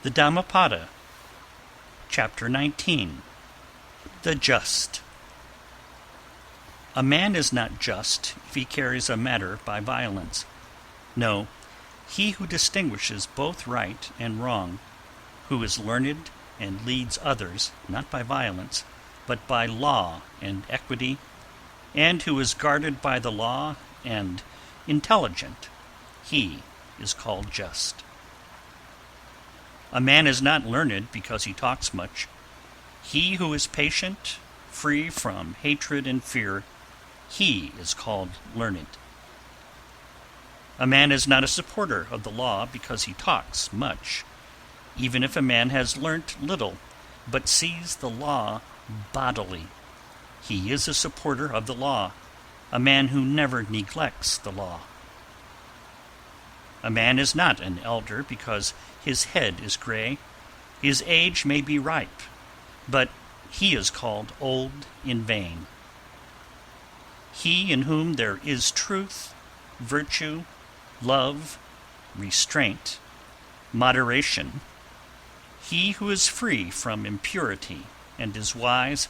The Dhammapada, Chapter 19. The Just. A man is not just if he carries a matter by violence. No, he who distinguishes both right and wrong, who is learned and leads others, not by violence, but by law and equity, and who is guarded by the law and intelligent, he is called just. A man is not learned because he talks much. He who is patient, free from hatred and fear, he is called learned. A man is not a supporter of the law because he talks much, even if a man has learnt little, but sees the law bodily. He is a supporter of the law, a man who never neglects the law. A man is not an elder because his head is gray. His age may be ripe, but he is called old in vain. He in whom there is truth, virtue, love, restraint, moderation, he who is free from impurity and is wise,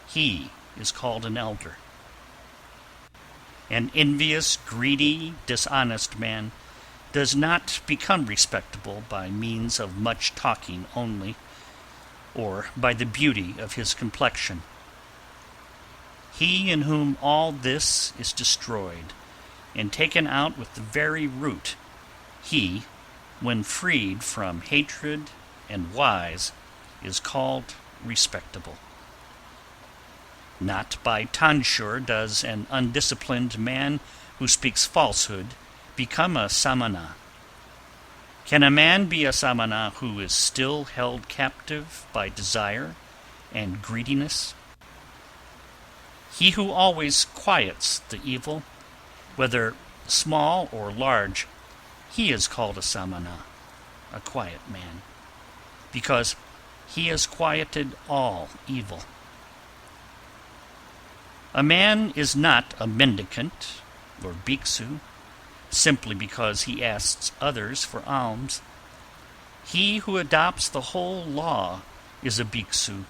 he is called an elder. An envious, greedy, dishonest man does not become respectable by means of much talking only, or by the beauty of his complexion. He in whom all this is destroyed and taken out with the very root, he, when freed from hatred and wise, is called respectable. Not by tonsure does an undisciplined man who speaks falsehood become a samana. Can a man be a samana who is still held captive by desire and greediness? He who always quiets the evil, whether small or large, he is called a samana, a quiet man, because he has quieted all evil. A man is not a mendicant or bhikksu simply because he asks others for alms. He who adopts the whole law is a bhikksu,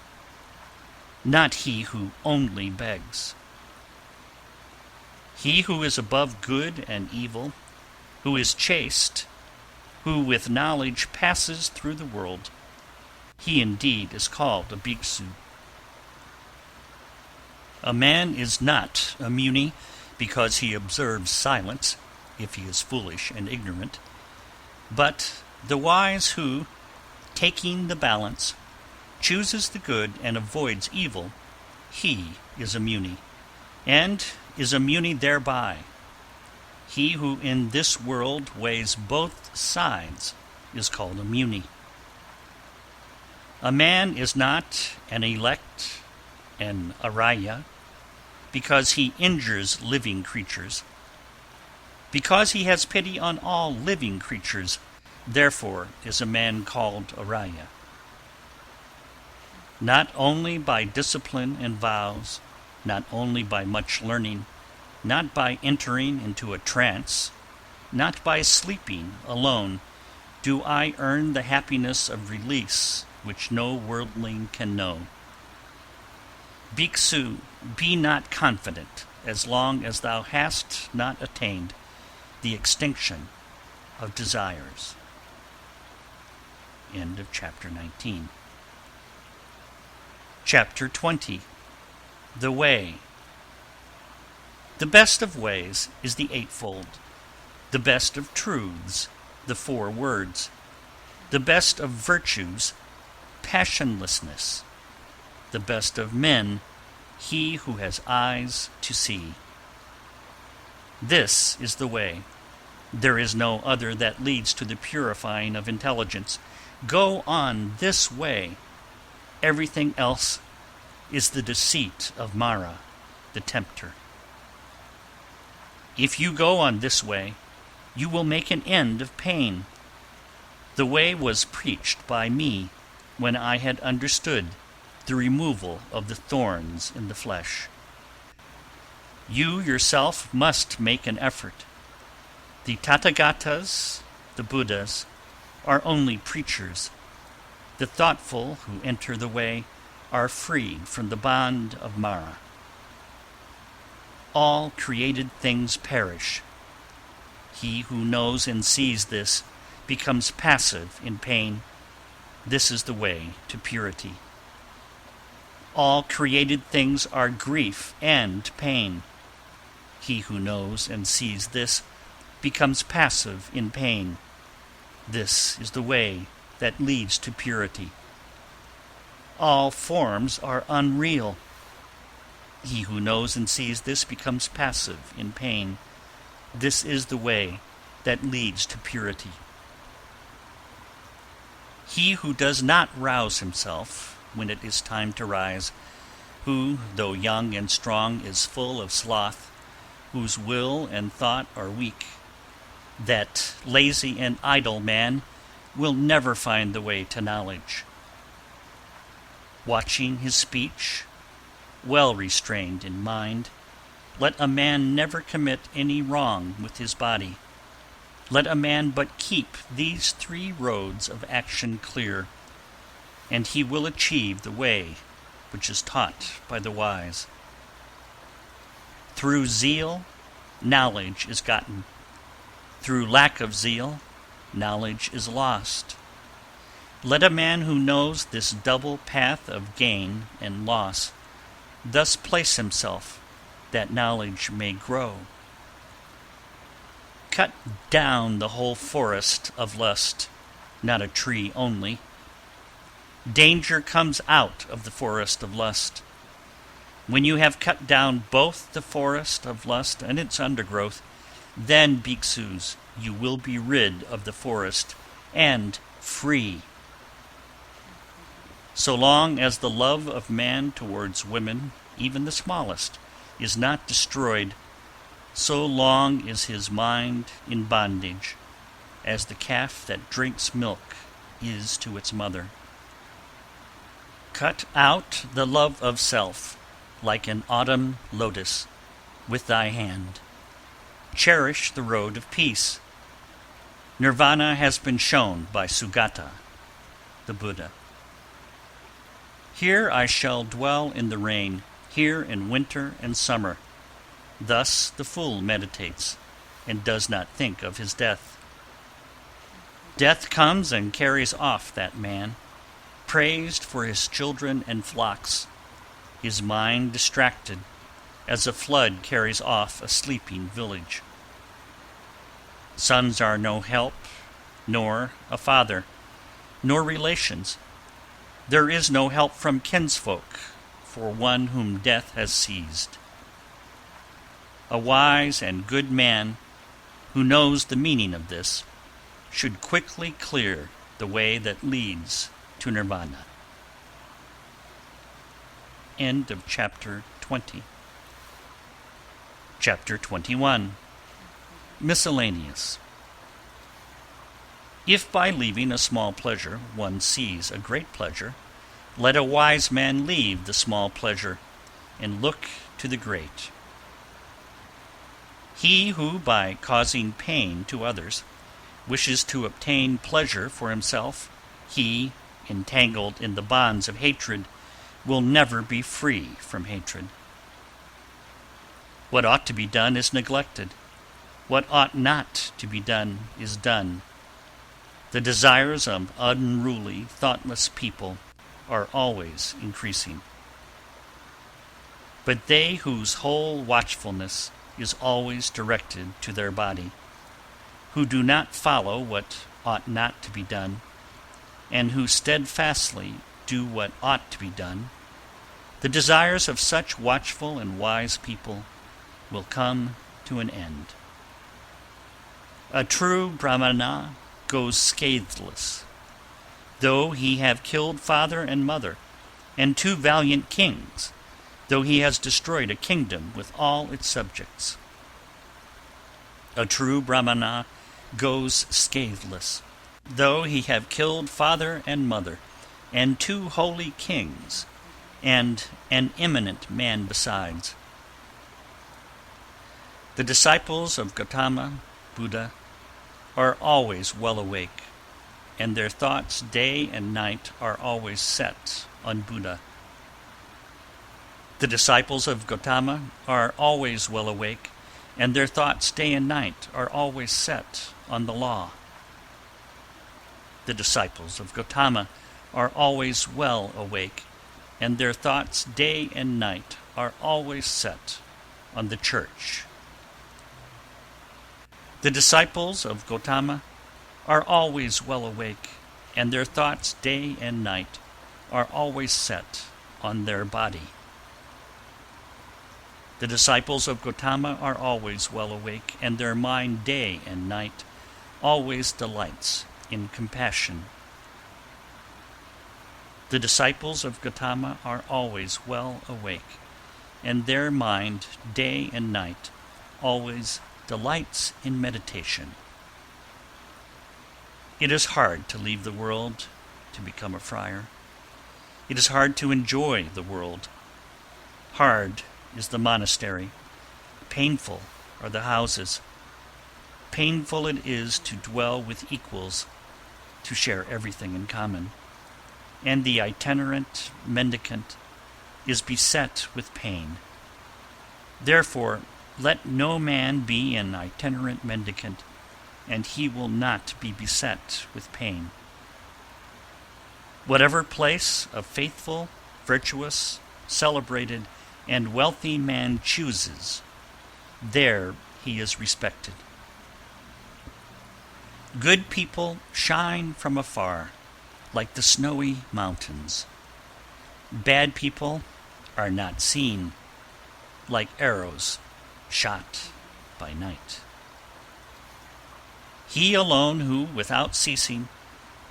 not he who only begs. He who is above good and evil, who is chaste, who with knowledge passes through the world, he indeed is called a bhikksu. A man is not a muni because he observes silence, if he is foolish and ignorant, but the wise who, taking the balance, chooses the good and avoids evil, he is a muni, and is a muni thereby. He who in this world weighs both sides is called a muni. A man is not an elect, an araya, because he injures living creatures. Because he has pity on all living creatures, therefore is a man called araya. Not only by discipline and vows, not only by much learning, not by entering into a trance, not by sleeping alone, do I earn the happiness of release which no worldling can know. Bhikksu, be not confident as long as thou hast not attained the extinction of desires. End of chapter 19. Chapter 20. The Way. The best of ways is the eightfold, the best of truths, the 4 words, the best of virtues, passionlessness, the best of men, he who has eyes to see. This is the way. There is no other that leads to the purifying of intelligence. Go on this way. Everything else is the deceit of Mara, the tempter. If you go on this way, you will make an end of pain. The way was preached by me when I had understood the removal of the thorns in the flesh. You yourself must make an effort. The Tathagatas, the Buddhas, are only preachers, The thoughtful who enter the way are freed from the bond of Mara. All created things perish. He who knows and sees this becomes passive in pain. This is the way to purity. All created things are grief and pain. He who knows and sees this becomes passive in pain. This is the way that leads to purity. All forms are unreal. He who knows and sees this becomes passive in pain. This is the way that leads to purity. He who does not rouse himself when it is time to rise, who, though young and strong, is full of sloth, whose will and thought are weak, that lazy and idle man will never find the way to knowledge. Watching his speech, well restrained in mind, let a man never commit any wrong with his body. Let a man but keep these 3 roads of action clear, and he will achieve the way which is taught by the wise. Through zeal, knowledge is gotten. Through lack of zeal, knowledge is lost. Let a man who knows this double path of gain and loss thus place himself, that knowledge may grow. Cut down the whole forest of lust, not a tree only. Danger comes out of the forest of lust. When you have cut down both the forest of lust and its undergrowth, then, bhikkhus, you will be rid of the forest and free. So long as the love of man towards women, even the smallest, is not destroyed, so long is his mind in bondage, as the calf that drinks milk is to its mother. Cut out the love of self, like an autumn lotus, with thy hand. Cherish the road of peace. Nirvana has been shown by Sugata, the Buddha. Here I shall dwell in the rain, here in winter and summer. Thus the fool meditates, and does not think of his death. Death comes and carries off that man, praised for his children and flocks, his mind distracted, as a flood carries off a sleeping village. Sons are no help, nor a father, nor relations. There is no help from kinsfolk for one whom death has seized. A wise and good man who knows the meaning of this should quickly clear the way that leads to nirvana. End of chapter 20. Chapter 21. Miscellaneous. If by leaving a small pleasure one sees a great pleasure, let a wise man leave the small pleasure and look to the great. He who, by causing pain to others, wishes to obtain pleasure for himself, he, entangled in the bonds of hatred, will never be free from hatred. What ought to be done is neglected. What ought not to be done is done. The desires of unruly, thoughtless people are always increasing. But they whose whole watchfulness is always directed to their body, who do not follow what ought not to be done, and who steadfastly do what ought to be done, the desires of such watchful and wise people will come to an end. A true Brahmana goes scatheless, though he have killed father and mother, and 2 valiant kings, though he has destroyed a kingdom with all its subjects. A true Brahmana goes scatheless, though he have killed father and mother, and 2 holy kings, and an eminent man besides. The disciples of Gautama Buddha are always well awake. and their thoughts day and night are always set on Buddha. The disciples of Gautama are always well awake, and their thoughts day and night are always set on the law. The disciples of Gautama are always well awake, and their thoughts day and night are always set on the church. The disciples of Gautama are always well awake, and their thoughts day and night are always set on their body. The disciples of Gautama are always well awake, and their mind day and night always delights in compassion. The disciples of Gautama are always well awake, and their mind day and night always delights in meditation. It is hard to leave the world to become a friar. It is hard to enjoy the world. Hard is the monastery. Painful are the houses. Painful it is to dwell with equals, to share everything in common. And the itinerant mendicant is beset with pain. Therefore, let no man be an itinerant mendicant, and he will not be beset with pain. Whatever place a faithful, virtuous, celebrated, and wealthy man chooses, there he is respected. Good people shine from afar, like the snowy mountains. Bad people are not seen, like arrows shot by night. He alone who, without ceasing,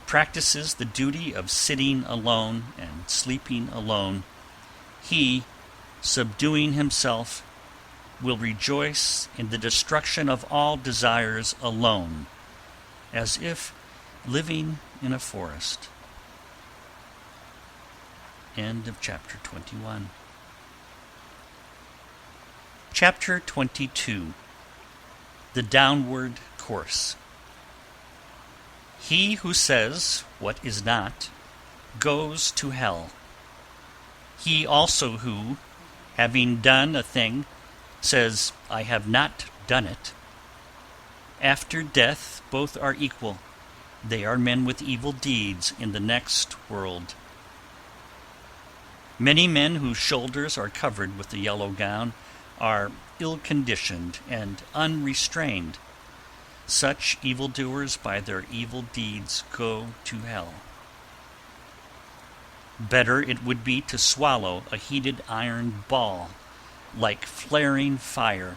practices the duty of sitting alone and sleeping alone, he, subduing himself, will rejoice in the destruction of all desires alone, as if living in a forest. End of chapter 21. Chapter 22. The Downward Course. He who says what is not goes to hell. He also who, having done a thing, says, I have not done it. After death both are equal. They are men with evil deeds in the next world. Many men whose shoulders are covered with the yellow gown are ill-conditioned and unrestrained. Such evildoers by their evil deeds go to hell. Better it would be to swallow a heated iron ball, like flaring fire,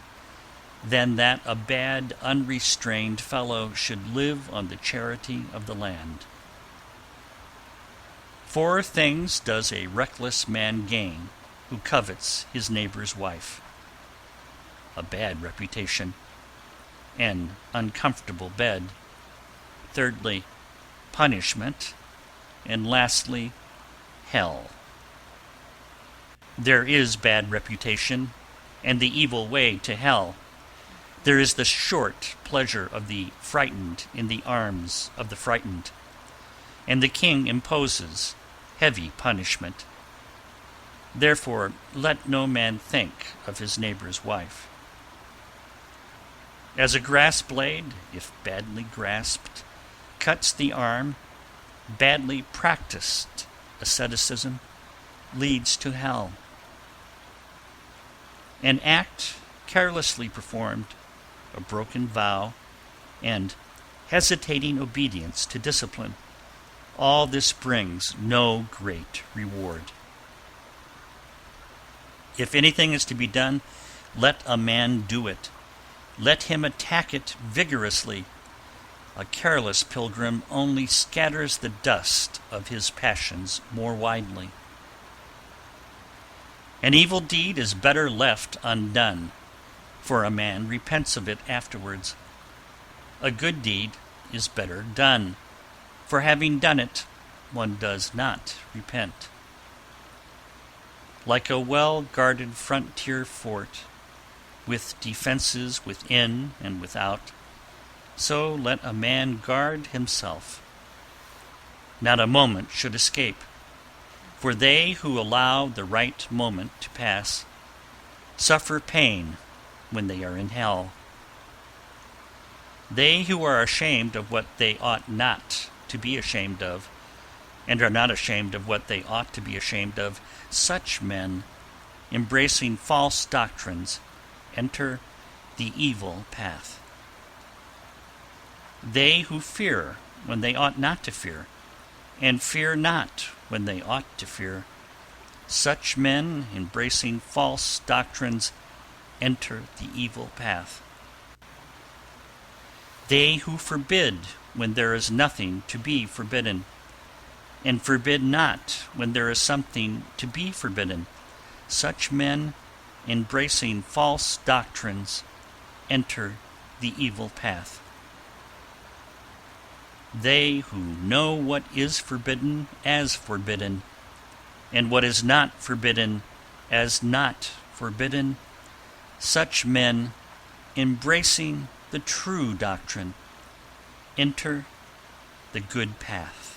than that a bad, unrestrained fellow should live on the charity of the land. 4 things does a reckless man gain who covets his neighbor's wife: a bad reputation, an uncomfortable bed, thirdly, punishment, and lastly, hell. There is bad reputation, and the evil way to hell. There is the short pleasure of the frightened in the arms of the frightened, and the king imposes heavy punishment. Therefore let no man think of his neighbor's wife. As a grass blade, if badly grasped, cuts the arm, badly practiced asceticism leads to hell. An act carelessly performed, a broken vow, and hesitating obedience to discipline, all this brings no great reward. If anything is to be done, let a man do it. Let him attack it vigorously. A careless pilgrim only scatters the dust of his passions more widely. An evil deed is better left undone, for a man repents of it afterwards. A good deed is better done, for having done it, one does not repent. Like a well-guarded frontier fort, with defenses within and without, so let a man guard himself. not a moment should escape, for they who allow the right moment to pass suffer pain when they are in hell. They who are ashamed of what they ought not to be ashamed of, and are not ashamed of what they ought to be ashamed of, such men, embracing false doctrines, enter the evil path. They who fear when they ought not to fear, and fear not when they ought to fear, such men, embracing false doctrines, enter the evil path. They who forbid when there is nothing to be forbidden, and forbid not when there is something to be forbidden, such men, embracing false doctrines, enter the evil path. They who know what is forbidden as forbidden, and what is not forbidden as not forbidden, such men, embracing the true doctrine, enter the good path.